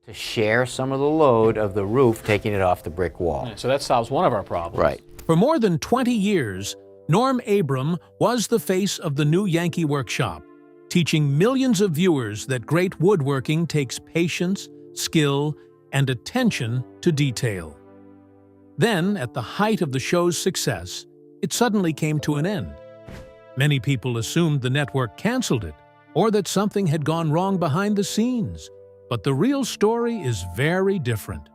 to share some of the load of the roof taking it off the brick wall. Yeah, so that solves one of our problems. Right. For more than 20 years, Norm Abram was the face of the new Yankee Workshop, teaching millions of viewers that great woodworking takes patience, skill, and attention to detail. Then, at the height of the show's success, it suddenly came to an end. Many people assumed the network canceled it, or that something had gone wrong behind the scenes. But the real story is very different.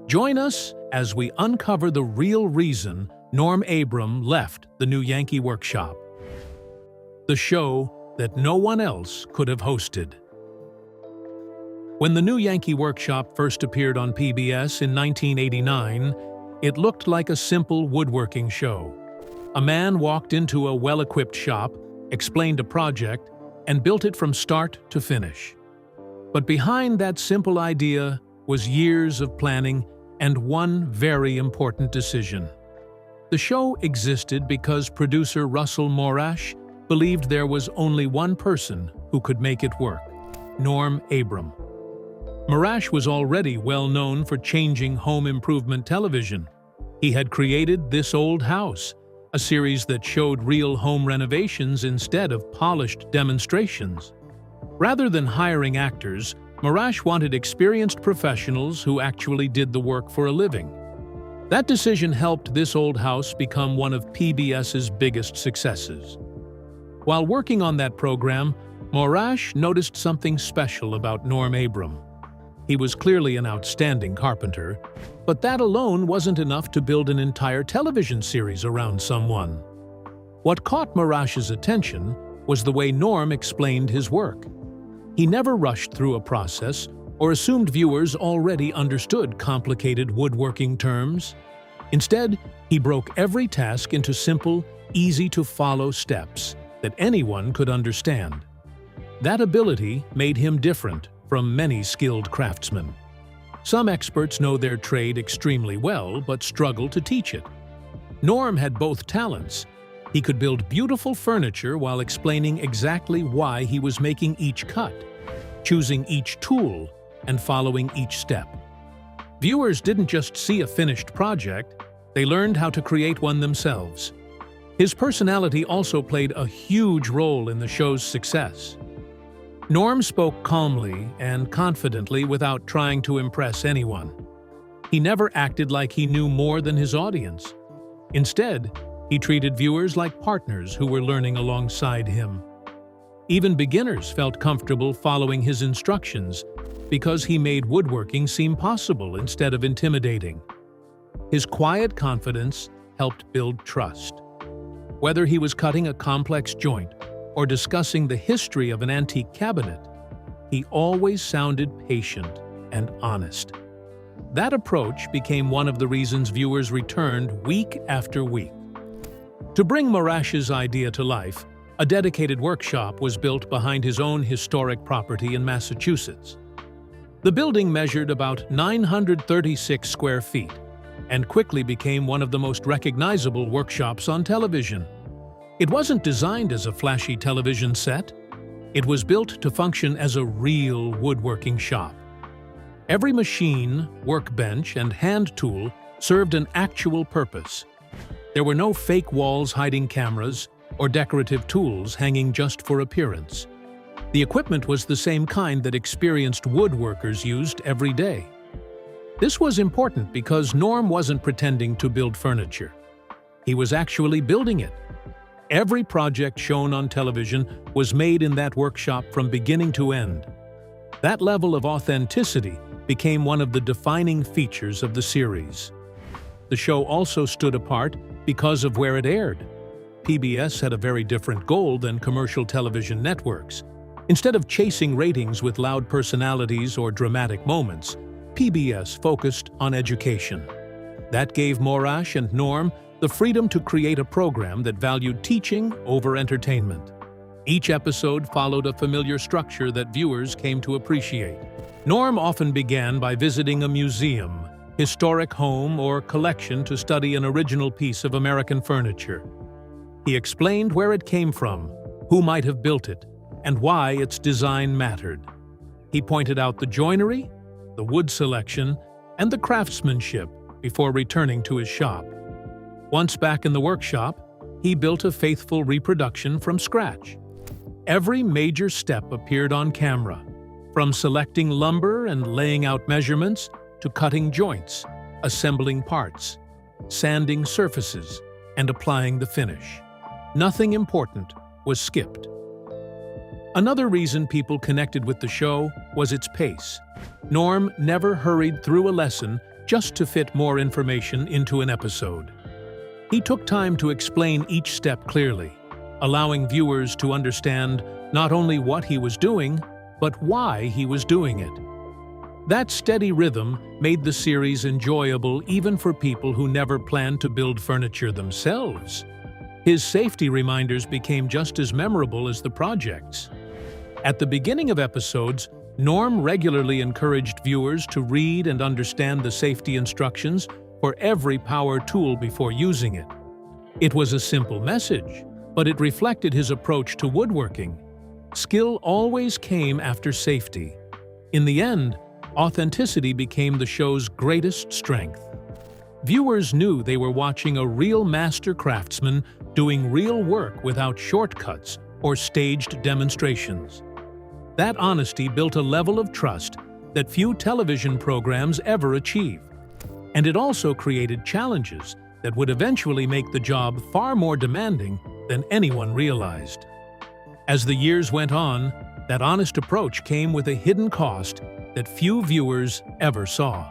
Join us as we uncover the real reason Norm Abram left the new Yankee Workshop, the show that no one else could have hosted. When the new Yankee Workshop first appeared on PBS in 1989, it looked like a simple woodworking show. A man walked into a well-equipped shop, explained a project, and built it from start to finish. But behind that simple idea was years of planning and one very important decision. The show existed because producer Russell Morash believed there was only one person who could make it work: Norm Abram. Morash was already well known for changing home improvement television. He had created This Old House, a series that showed real home renovations instead of polished demonstrations. Rather than hiring actors, Morash wanted experienced professionals who actually did the work for a living. That decision helped This Old House become one of PBS's biggest successes. While working on that program, Morash noticed something special about Norm Abram. He was clearly an outstanding carpenter, but that alone wasn't enough to build an entire television series around someone. What caught Morash's attention was the way Norm explained his work. He never rushed through a process or assumed viewers already understood complicated woodworking terms. Instead, he broke every task into simple, easy-to-follow steps that anyone could understand. That ability made him different from many skilled craftsmen. Some experts know their trade extremely well but struggle to teach it. Norm had both talents. He could build beautiful furniture while explaining exactly why he was making each cut, choosing each tool, and following each step. Viewers didn't just see a finished project, they learned how to create one themselves. His personality also played a huge role in the show's success. Norm spoke calmly and confidently without trying to impress anyone. He never acted like he knew more than his audience. Instead, he treated viewers like partners who were learning alongside him. Even beginners felt comfortable following his instructions because he made woodworking seem possible instead of intimidating. His quiet confidence helped build trust. Whether he was cutting a complex joint or discussing the history of an antique cabinet, he always sounded patient and honest. That approach became one of the reasons viewers returned week after week. To bring Morash's idea to life, a dedicated workshop was built behind his own historic property in Massachusetts. The building measured about 936 square feet and quickly became one of the most recognizable workshops on television. It wasn't designed as a flashy television set. It was built to function as a real woodworking shop. Every machine, workbench, and hand tool served an actual purpose. There were no fake walls hiding cameras or decorative tools hanging just for appearance. The equipment was the same kind that experienced woodworkers used every day. This was important because Norm wasn't pretending to build furniture. He was actually building it. Every project shown on television was made in that workshop from beginning to end. That level of authenticity became one of the defining features of the series. The show also stood apart because of where it aired. PBS had a very different goal than commercial television networks. Instead of chasing ratings with loud personalities or dramatic moments, PBS focused on education. That gave Morash and Norm the freedom to create a program that valued teaching over entertainment. Each episode followed a familiar structure that viewers came to appreciate. Norm often began by visiting a museum, historic home, or collection to study an original piece of American furniture. He explained where it came from, who might have built it, and why its design mattered. He pointed out the joinery, the wood selection, and the craftsmanship before returning to his shop. Once back in the workshop, he built a faithful reproduction from scratch. Every major step appeared on camera, from selecting lumber and laying out measurements to cutting joints, assembling parts, sanding surfaces, and applying the finish. Nothing important was skipped. Another reason people connected with the show was its pace. Norm never hurried through a lesson just to fit more information into an episode. He took time to explain each step clearly, allowing viewers to understand not only what he was doing, but why he was doing it. That steady rhythm made the series enjoyable even for people who never planned to build furniture themselves. His safety reminders became just as memorable as the projects. At the beginning of episodes, Norm regularly encouraged viewers to read and understand the safety instructions for every power tool before using it. It was a simple message, but it reflected his approach to woodworking. Skill always came after safety. In the end, authenticity became the show's greatest strength. Viewers knew they were watching a real master craftsman doing real work without shortcuts or staged demonstrations. That honesty built a level of trust that few television programs ever achieve. And it also created challenges that would eventually make the job far more demanding than anyone realized. As the years went on, that honest approach came with a hidden cost that few viewers ever saw.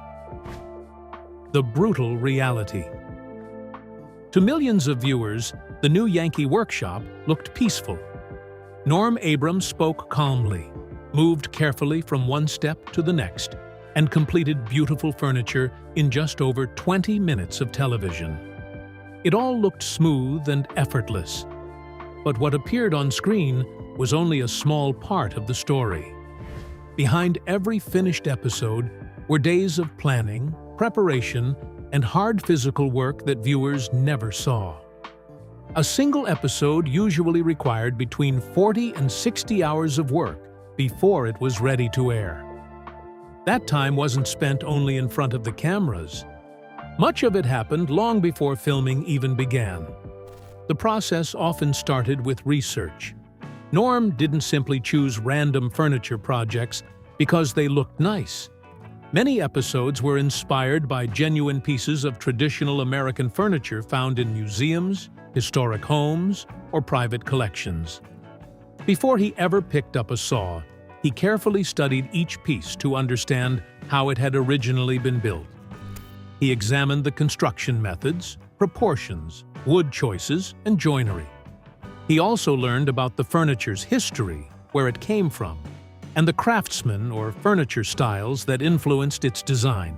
The brutal reality. To millions of viewers, the new Yankee Workshop looked peaceful. Norm Abram spoke calmly, moved carefully from one step to the next, and completed beautiful furniture in just over 20 minutes of television. It all looked smooth and effortless. But what appeared on screen was only a small part of the story. Behind every finished episode were days of planning, preparation, and hard physical work that viewers never saw. A single episode usually required between 40 and 60 hours of work before it was ready to air. That time wasn't spent only in front of the cameras. Much of it happened long before filming even began. The process often started with research. Norm didn't simply choose random furniture projects because they looked nice. Many episodes were inspired by genuine pieces of traditional American furniture found in museums, historic homes, or private collections. Before he ever picked up a saw, he carefully studied each piece to understand how it had originally been built. He examined the construction methods, proportions, wood choices, and joinery. He also learned about the furniture's history, where it came from, and the craftsmen or furniture styles that influenced its design.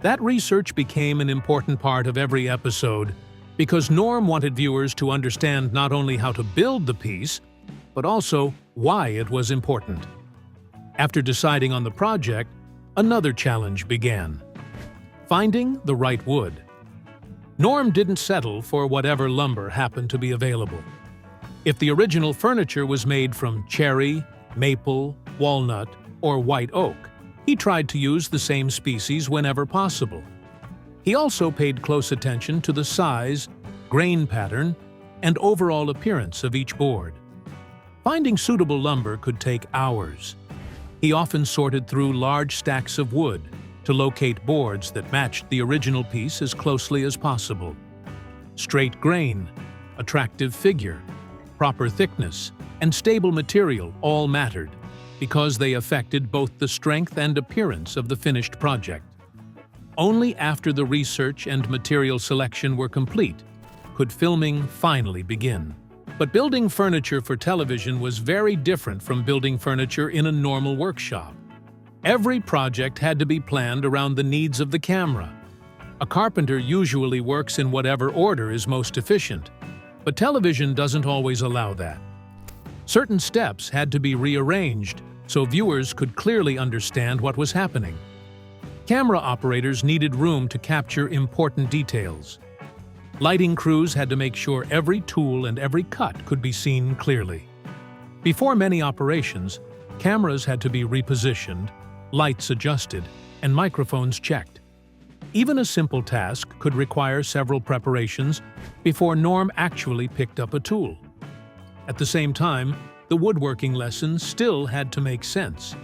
That research became an important part of every episode because Norm wanted viewers to understand not only how to build the piece, but also why it was important. After deciding on the project, another challenge began: finding the right wood. Norm didn't settle for whatever lumber happened to be available. If the original furniture was made from cherry, maple, walnut, or white oak, he tried to use the same species whenever possible. He also paid close attention to the size, grain pattern, and overall appearance of each board. Finding suitable lumber could take hours. He often sorted through large stacks of wood to locate boards that matched the original piece as closely as possible. Straight grain, attractive figure, proper thickness, and stable material all mattered because they affected both the strength and appearance of the finished project. Only after the research and material selection were complete could filming finally begin. But building furniture for television was very different from building furniture in a normal workshop. Every project had to be planned around the needs of the camera. A carpenter usually works in whatever order is most efficient, but television doesn't always allow that. Certain steps had to be rearranged so viewers could clearly understand what was happening. Camera operators needed room to capture important details. Lighting crews had to make sure every tool and every cut could be seen clearly. Before many operations, cameras had to be repositioned, lights adjusted, and microphones checked. Even a simple task could require several preparations before Norm actually picked up a tool. At the same time, the woodworking lessons still had to make sense.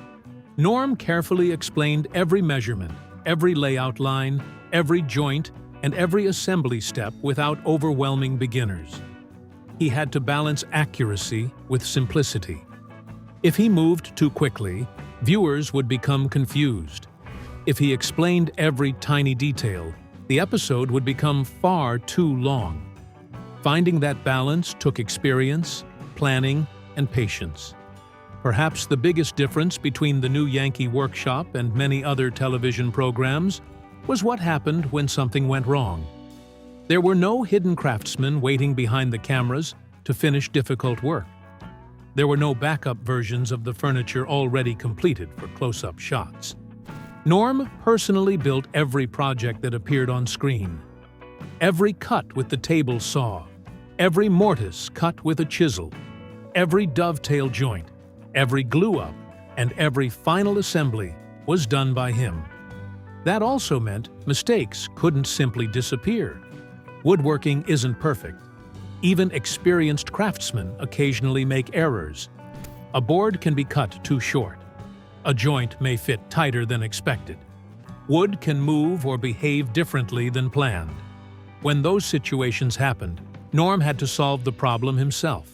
Norm carefully explained every measurement, every layout line, every joint, and every assembly step without overwhelming beginners. He had to balance accuracy with simplicity. If he moved too quickly, viewers would become confused. If he explained every tiny detail, the episode would become far too long. Finding that balance took experience, planning, and patience. Perhaps the biggest difference between the new Yankee Workshop and many other television programs was what happened when something went wrong. There were no hidden craftsmen waiting behind the cameras to finish difficult work. There were no backup versions of the furniture already completed for close-up shots. Norm personally built every project that appeared on screen. Every cut with the table saw, every mortise cut with a chisel, every dovetail joint, every glue-up, and every final assembly was done by him. That also meant mistakes couldn't simply disappear. Woodworking isn't perfect. Even experienced craftsmen occasionally make errors. A board can be cut too short. A joint may fit tighter than expected. Wood can move or behave differently than planned. When those situations happened, Norm had to solve the problem himself.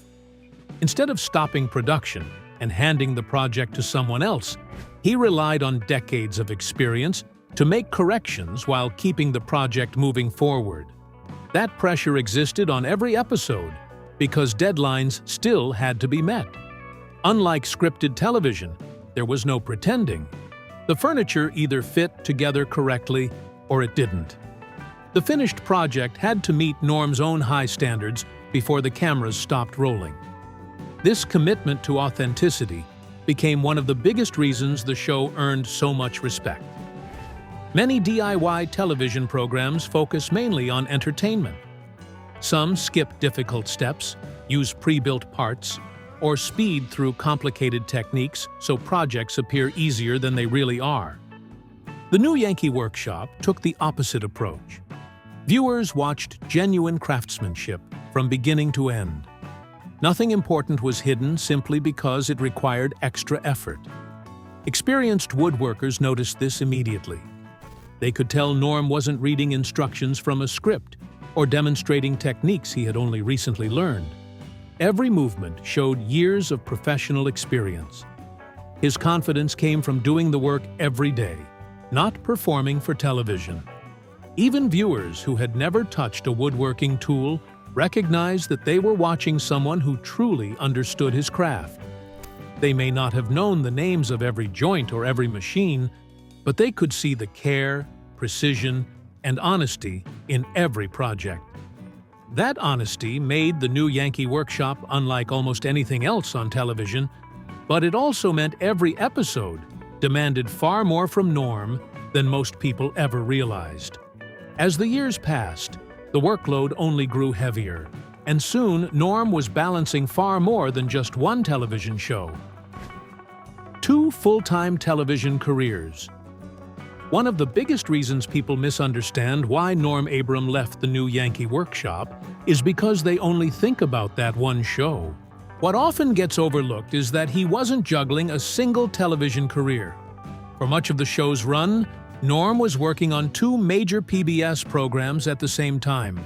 Instead of stopping production and handing the project to someone else, he relied on decades of experience to make corrections while keeping the project moving forward. That pressure existed on every episode because deadlines still had to be met. Unlike scripted television, there was no pretending. The furniture either fit together correctly or it didn't. The finished project had to meet Norm's own high standards before the cameras stopped rolling. This commitment to authenticity became one of the biggest reasons the show earned so much respect. Many DIY television programs focus mainly on entertainment. Some skip difficult steps, use pre-built parts, or speed through complicated techniques so projects appear easier than they really are. The new Yankee Workshop took the opposite approach. Viewers watched genuine craftsmanship from beginning to end. Nothing important was hidden simply because it required extra effort. Experienced woodworkers noticed this immediately. They could tell Norm wasn't reading instructions from a script or demonstrating techniques he had only recently learned. Every movement showed years of professional experience. His confidence came from doing the work every day, not performing for television. Even viewers who had never touched a woodworking tool recognized that they were watching someone who truly understood his craft. They may not have known the names of every joint or every machine, but they could see the care, precision, and honesty in every project. That honesty made the new Yankee Workshop unlike almost anything else on television, but it also meant every episode demanded far more from Norm than most people ever realized. As the years passed, the workload only grew heavier, and soon Norm was balancing far more than just one television show. 2 full-time television careers. One of the biggest reasons people misunderstand why Norm Abram left the new Yankee Workshop is because they only think about that one show. What often gets overlooked is that he wasn't juggling a single television career. For much of the show's run, Norm was working on 2 major PBS programs at the same time.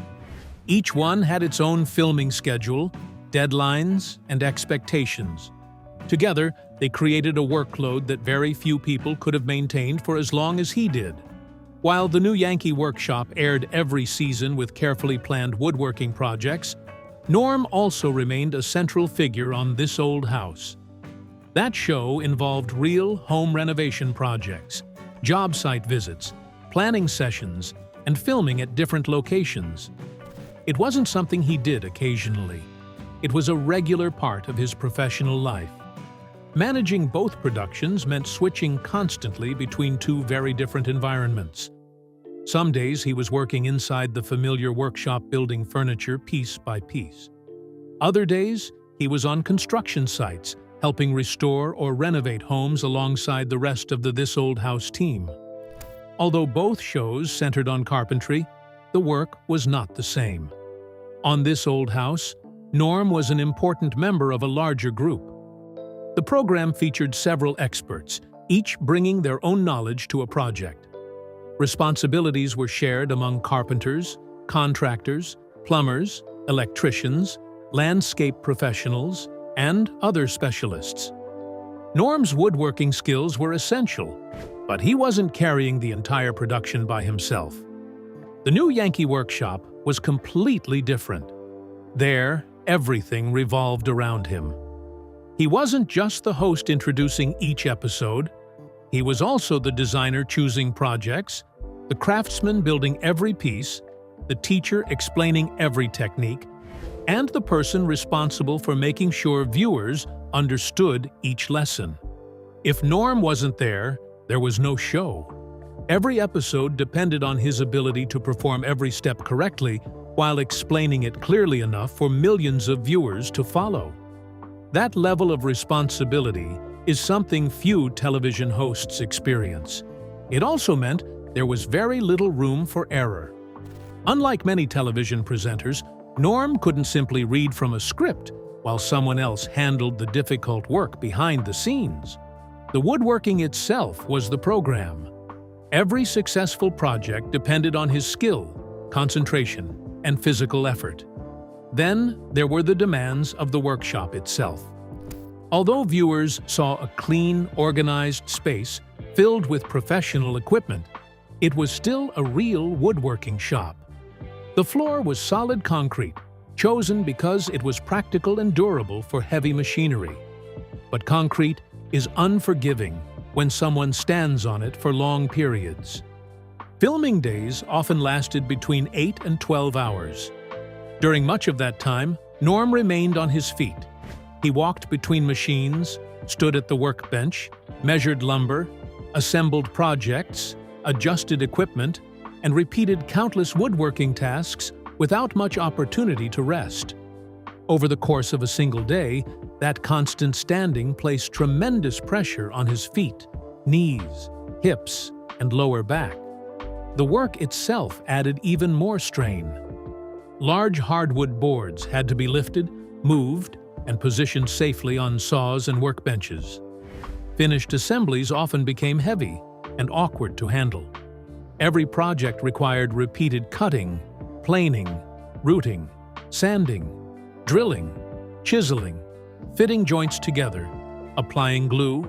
Each one had its own filming schedule, deadlines, and expectations. Together, they created a workload that very few people could have maintained for as long as he did. While the new Yankee Workshop aired every season with carefully planned woodworking projects, Norm also remained a central figure on This Old House. That show involved real home renovation projects, job site visits, planning sessions, and filming at different locations. It wasn't something he did occasionally. It was a regular part of his professional life. Managing both productions meant switching constantly between 2 very different environments. Some days he was working inside the familiar workshop building furniture piece by piece. Other days, he was on construction sites, helping restore or renovate homes alongside the rest of the This Old House team. Although both shows centered on carpentry, the work was not the same. On This Old House, Norm was an important member of a larger group. The program featured several experts, each bringing their own knowledge to a project. Responsibilities were shared among carpenters, contractors, plumbers, electricians, landscape professionals, and other specialists. Norm's woodworking skills were essential, but he wasn't carrying the entire production by himself. The new Yankee Workshop was completely different. There, everything revolved around him. He wasn't just the host introducing each episode. He was also the designer choosing projects, the craftsman building every piece, the teacher explaining every technique, and the person responsible for making sure viewers understood each lesson. If Norm wasn't there, there was no show. Every episode depended on his ability to perform every step correctly while explaining it clearly enough for millions of viewers to follow. That level of responsibility is something few television hosts experience. It also meant there was very little room for error. Unlike many television presenters, Norm couldn't simply read from a script while someone else handled the difficult work behind the scenes. The woodworking itself was the program. Every successful project depended on his skill, concentration, and physical effort. Then there were the demands of the workshop itself. Although viewers saw a clean, organized space filled with professional equipment, it was still a real woodworking shop. The floor was solid concrete, chosen because it was practical and durable for heavy machinery. But concrete is unforgiving when someone stands on it for long periods. Filming days often lasted between 8 and 12 hours. During much of that time, Norm remained on his feet. He walked between machines, stood at the workbench, measured lumber, assembled projects, adjusted equipment, and repeated countless woodworking tasks without much opportunity to rest. Over the course of a single day, that constant standing placed tremendous pressure on his feet, knees, hips, and lower back. The work itself added even more strain. Large hardwood boards had to be lifted, moved, and positioned safely on saws and workbenches. Finished assemblies often became heavy and awkward to handle. Every project required repeated cutting, planing, routing, sanding, drilling, chiseling, fitting joints together, applying glue,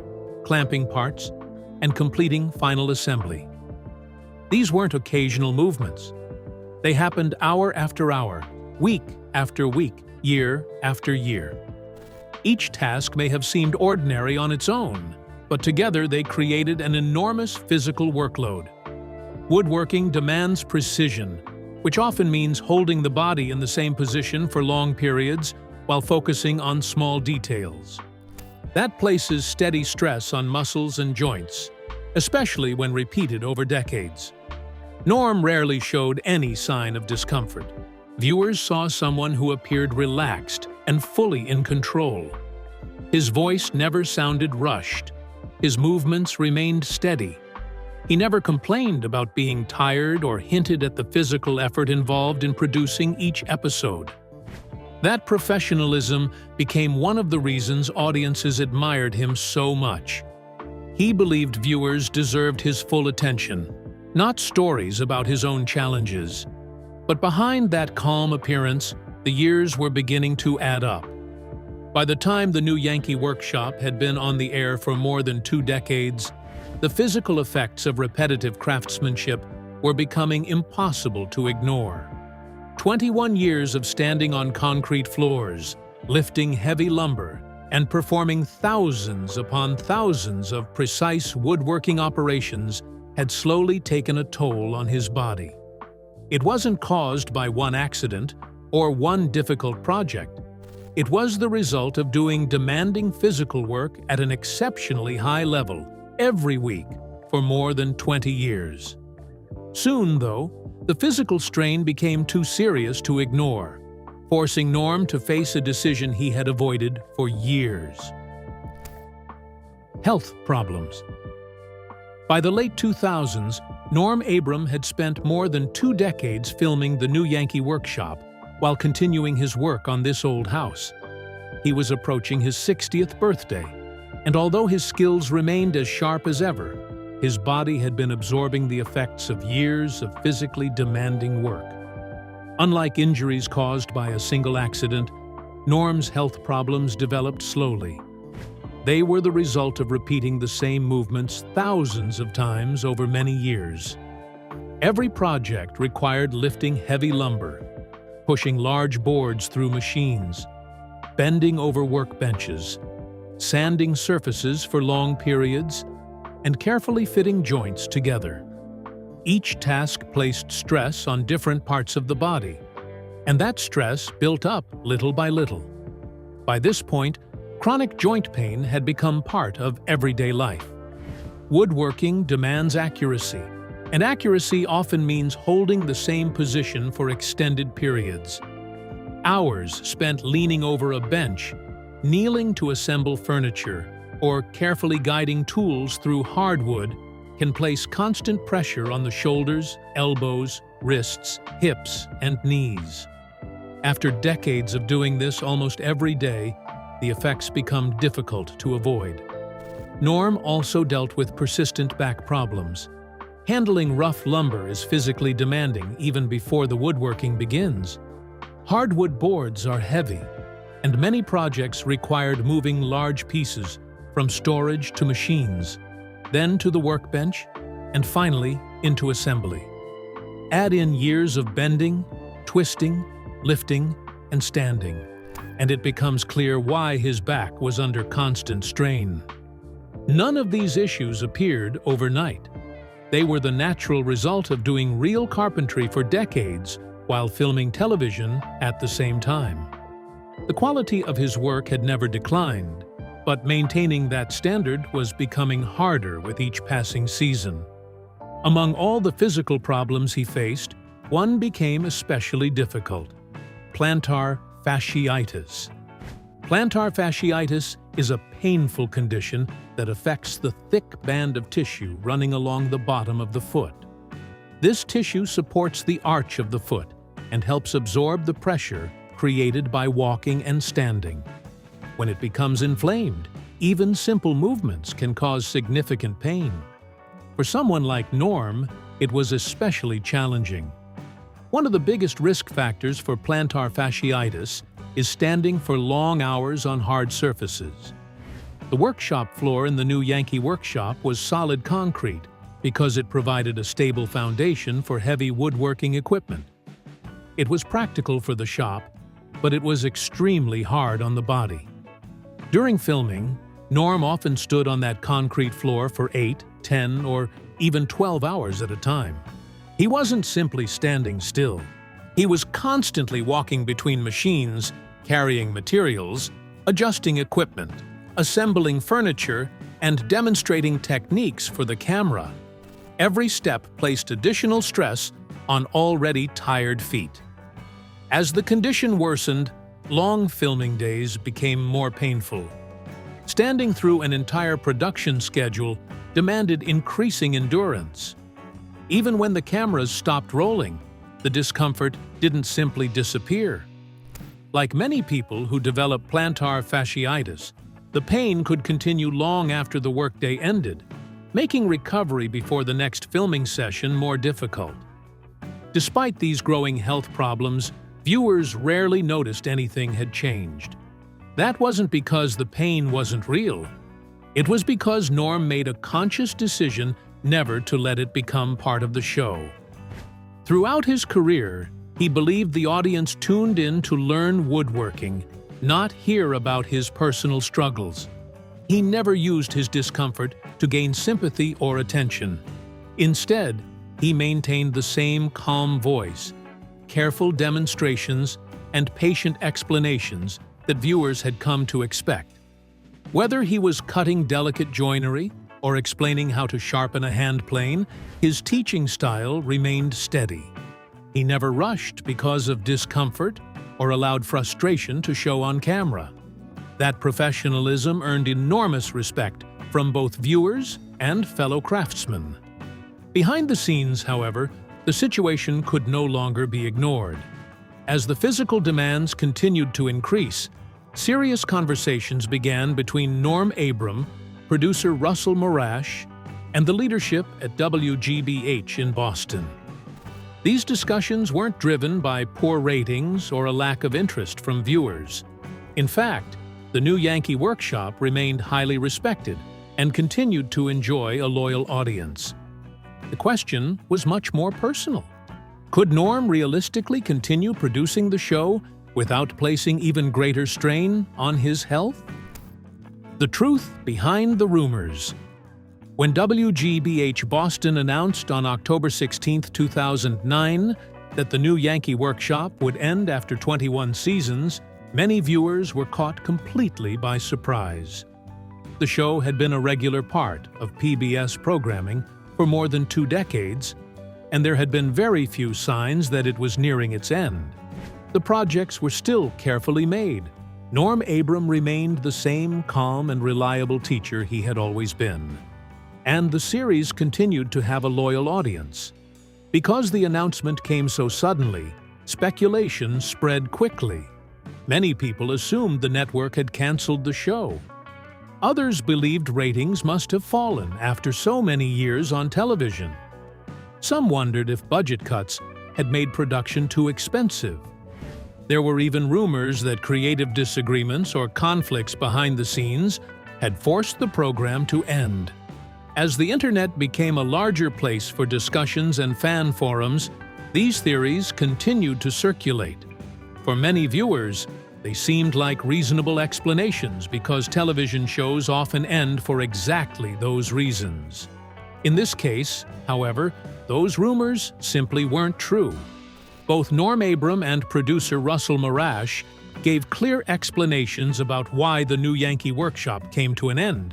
clamping parts, and completing final assembly. These weren't occasional movements. They happened hour after hour, week after week, year after year. Each task may have seemed ordinary on its own, but together they created an enormous physical workload. Woodworking demands precision, which often means holding the body in the same position for long periods while focusing on small details. That places steady stress on muscles and joints, especially when repeated over decades. Norm rarely showed any sign of discomfort. Viewers saw someone who appeared relaxed and fully in control. His voice never sounded rushed. His movements remained steady. He never complained about being tired or hinted at the physical effort involved in producing each episode. That professionalism became one of the reasons audiences admired him so much. He believed viewers deserved his full attention, not stories about his own challenges. But behind that calm appearance, the years were beginning to add up. By the time the new Yankee Workshop had been on the air for more than 2 decades, the physical effects of repetitive craftsmanship were becoming impossible to ignore. 21 years of standing on concrete floors, lifting heavy lumber, and performing thousands upon thousands of precise woodworking operations had slowly taken a toll on his body. It wasn't caused by one accident or one difficult project. It was the result of doing demanding physical work at an exceptionally high level every week for more than 20 years. Soon, though, the physical strain became too serious to ignore, forcing Norm to face a decision he had avoided for years. health problems. By the late 2000s, Norm Abram had spent more than 2 decades filming the new Yankee Workshop while continuing his work on this old house. He was approaching his 60th birthday, and although his skills remained as sharp as ever, his body had been absorbing the effects of years of physically demanding work. Unlike injuries caused by a single accident, Norm's health problems developed slowly. They were the result of repeating the same movements thousands of times over many years. Every project required lifting heavy lumber, pushing large boards through machines, bending over workbenches, sanding surfaces for long periods, and carefully fitting joints together. Each task placed stress on different parts of the body, and that stress built up little by little. By this point, chronic joint pain had become part of everyday life. Woodworking demands accuracy, and accuracy often means holding the same position for extended periods. Hours spent leaning over a bench, kneeling to assemble furniture, or carefully guiding tools through hardwood can place constant pressure on the shoulders, elbows, wrists, hips, and knees. After decades of doing this almost every day, the effects become difficult to avoid. Norm also dealt with persistent back problems. Handling rough lumber is physically demanding even before the woodworking begins. Hardwood boards are heavy, and many projects required moving large pieces from storage to machines, then to the workbench, and finally into assembly. Add in years of bending, twisting, lifting, and standing, and it becomes clear why his back was under constant strain. None of these issues appeared overnight. They were the natural result of doing real carpentry for decades while filming television at the same time. The quality of his work had never declined, but maintaining that standard was becoming harder with each passing season. Among all the physical problems he faced, one became especially difficult: plantar fasciitis. Plantar fasciitis is a painful condition that affects the thick band of tissue running along the bottom of the foot. This tissue supports the arch of the foot and helps absorb the pressure created by walking and standing. When it becomes inflamed, even simple movements can cause significant pain. For someone like Norm, it was especially challenging. One of the biggest risk factors for plantar fasciitis is standing for long hours on hard surfaces. The workshop floor in the new Yankee Workshop was solid concrete because it provided a stable foundation for heavy woodworking equipment. It was practical for the shop, but it was extremely hard on the body. During filming, Norm often stood on that concrete floor for 8, 10, or even 12 hours at a time. He wasn't simply standing still. He was constantly walking between machines, carrying materials, adjusting equipment, assembling furniture, and demonstrating techniques for the camera. Every step placed additional stress on already tired feet. As the condition worsened, long filming days became more painful. Standing through an entire production schedule demanded increasing endurance. Even when the cameras stopped rolling, the discomfort didn't simply disappear. Like many people who develop plantar fasciitis, the pain could continue long after the workday ended, making recovery before the next filming session more difficult. Despite these growing health problems, viewers rarely noticed anything had changed. That wasn't because the pain wasn't real. It was because Norm made a conscious decision never to let it become part of the show. Throughout his career, he believed the audience tuned in to learn woodworking, not hear about his personal struggles. He never used his discomfort to gain sympathy or attention. Instead, he maintained the same calm voice, careful demonstrations, and patient explanations that viewers had come to expect. Whether he was cutting delicate joinery or explaining how to sharpen a hand plane, his teaching style remained steady. He never rushed because of discomfort or allowed frustration to show on camera. That professionalism earned enormous respect from both viewers and fellow craftsmen. Behind the scenes, however, the situation could no longer be ignored. As the physical demands continued to increase, serious conversations began between Norm Abram, producer Russell Morash, and the leadership at WGBH in Boston. These discussions weren't driven by poor ratings or a lack of interest from viewers. In fact, the new Yankee Workshop remained highly respected and continued to enjoy a loyal audience. The question was much more personal. Could Norm realistically continue producing the show without placing even greater strain on his health? The truth behind the rumors. When WGBH Boston announced on October 16, 2009, that the new Yankee Workshop would end after 21 seasons, many viewers were caught completely by surprise. The show had been a regular part of PBS programming for more than 2 decades, and there had been very few signs that it was nearing its end. The projects were still carefully made. Norm Abram remained the same calm and reliable teacher he had always been. And the series continued to have a loyal audience. Because the announcement came so suddenly, speculation spread quickly. Many people assumed the network had canceled the show. Others believed ratings must have fallen after so many years on television. Some wondered if budget cuts had made production too expensive. There were even rumors that creative disagreements or conflicts behind the scenes had forced the program to end. As the internet became a larger place for discussions and fan forums, these theories continued to circulate. For many viewers, they seemed like reasonable explanations because television shows often end for exactly those reasons. In this case, however, those rumors simply weren't true. Both Norm Abram and producer Russell Morash gave clear explanations about why the new Yankee Workshop came to an end,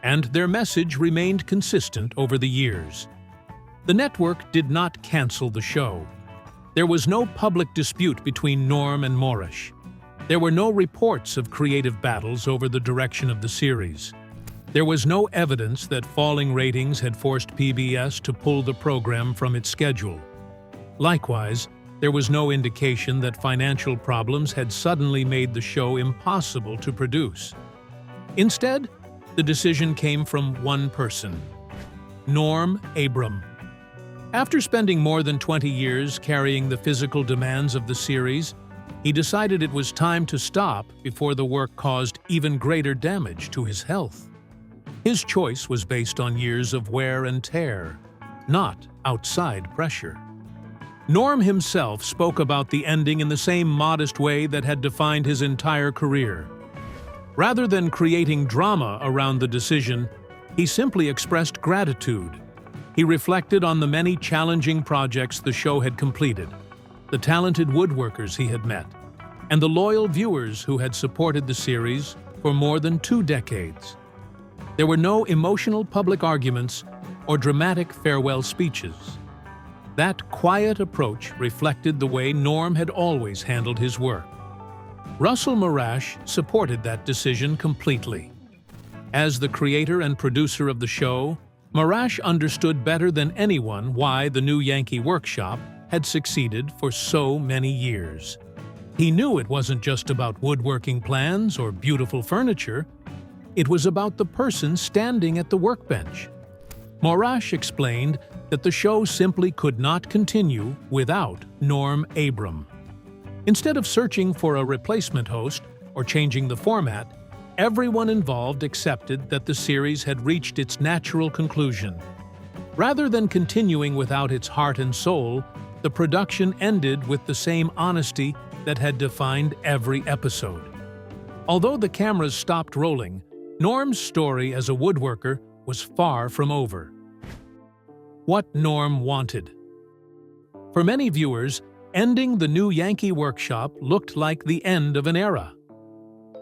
and their message remained consistent over the years. The network did not cancel the show. There was no public dispute between Norm and Morash. There were no reports of creative battles over the direction of the series. There was no evidence that falling ratings had forced PBS to pull the program from its schedule. Likewise, there was no indication that financial problems had suddenly made the show impossible to produce. Instead, the decision came from one person, Norm Abram. After spending more than 20 years carrying the physical demands of the series, he decided it was time to stop before the work caused even greater damage to his health. His choice was based on years of wear and tear, not outside pressure. Norm himself spoke about the ending in the same modest way that had defined his entire career. Rather than creating drama around the decision, he simply expressed gratitude. He reflected on the many challenging projects the show had completed, the talented woodworkers he had met, and the loyal viewers who had supported the series for more than 2 decades. There were no emotional public arguments or dramatic farewell speeches. That quiet approach reflected the way Norm had always handled his work. Russell Morash supported that decision completely. As the creator and producer of the show, Morash understood better than anyone why the new Yankee Workshop had succeeded for so many years. He knew it wasn't just about woodworking plans or beautiful furniture. It was about the person standing at the workbench. Morash explained that the show simply could not continue without Norm Abram. Instead of searching for a replacement host or changing the format, everyone involved accepted that the series had reached its natural conclusion. Rather than continuing without its heart and soul, the production ended with the same honesty that had defined every episode. Although the cameras stopped rolling, Norm's story as a woodworker was far from over. What Norm wanted. For many viewers, ending the new Yankee Workshop looked like the end of an era.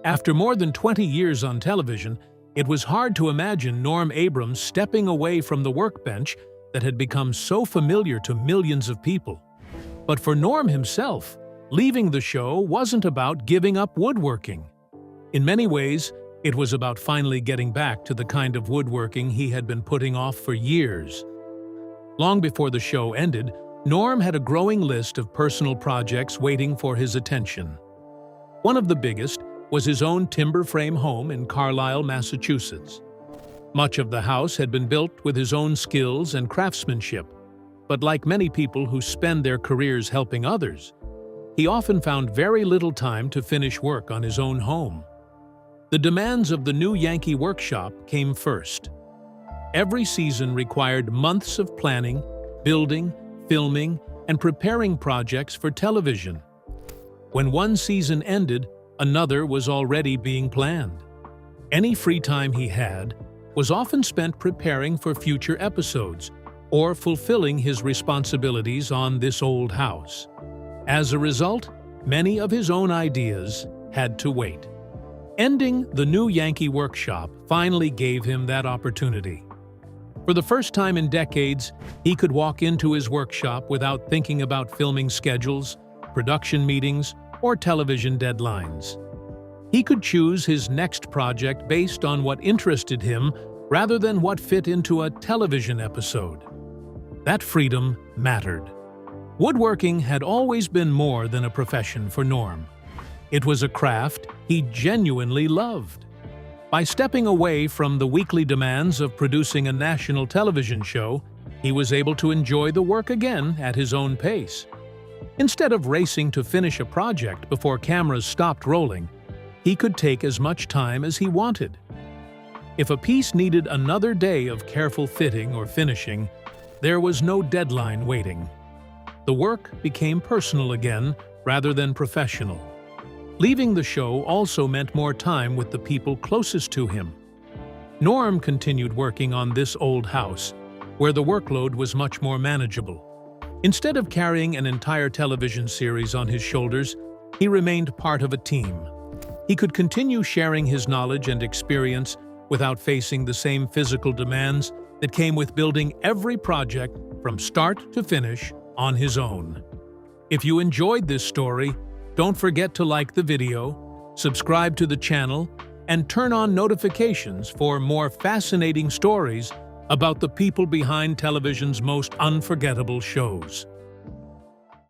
After more than 20 years on television, it was hard to imagine Norm Abram stepping away from the workbench that had become so familiar to millions of people. But for Norm himself, leaving the show wasn't about giving up woodworking. In many ways, It was about finally getting back to the kind of woodworking he had been putting off for years. Long before the show ended, Norm had a growing list of personal projects waiting for his attention. One of the biggest was his own timber frame home in Carlisle, Massachusetts. Much of the house had been built with his own skills and craftsmanship, but like many people who spend their careers helping others, he often found very little time to finish work on his own home. The demands of the new Yankee Workshop came first. Every season required months of planning, building, filming, and preparing projects for television. When one season ended, another was already being planned. Any free time he had was often spent preparing for future episodes or fulfilling his responsibilities on this old house. As a result, many of his own ideas had to wait. Ending the new Yankee Workshop finally gave him that opportunity. For the first time in decades, he could walk into his workshop without thinking about filming schedules, production meetings, or television deadlines. He could choose his next project based on what interested him rather than what fit into a television episode. That freedom mattered. Woodworking had always been more than a profession for Norm. It was a craft he genuinely loved. By stepping away from the weekly demands of producing a national television show, he was able to enjoy the work again at his own pace. Instead of racing to finish a project before cameras stopped rolling, he could take as much time as he wanted. If a piece needed another day of careful fitting or finishing, there was no deadline waiting. The work became personal again rather than professional. Leaving the show also meant more time with the people closest to him. Norm continued working on this old house, where the workload was much more manageable. Instead of carrying an entire television series on his shoulders, he remained part of a team. He could continue sharing his knowledge and experience without facing the same physical demands that came with building every project from start to finish on his own. If you enjoyed this story, don't forget to like the video, subscribe to the channel, and turn on notifications for more fascinating stories about the people behind television's most unforgettable shows.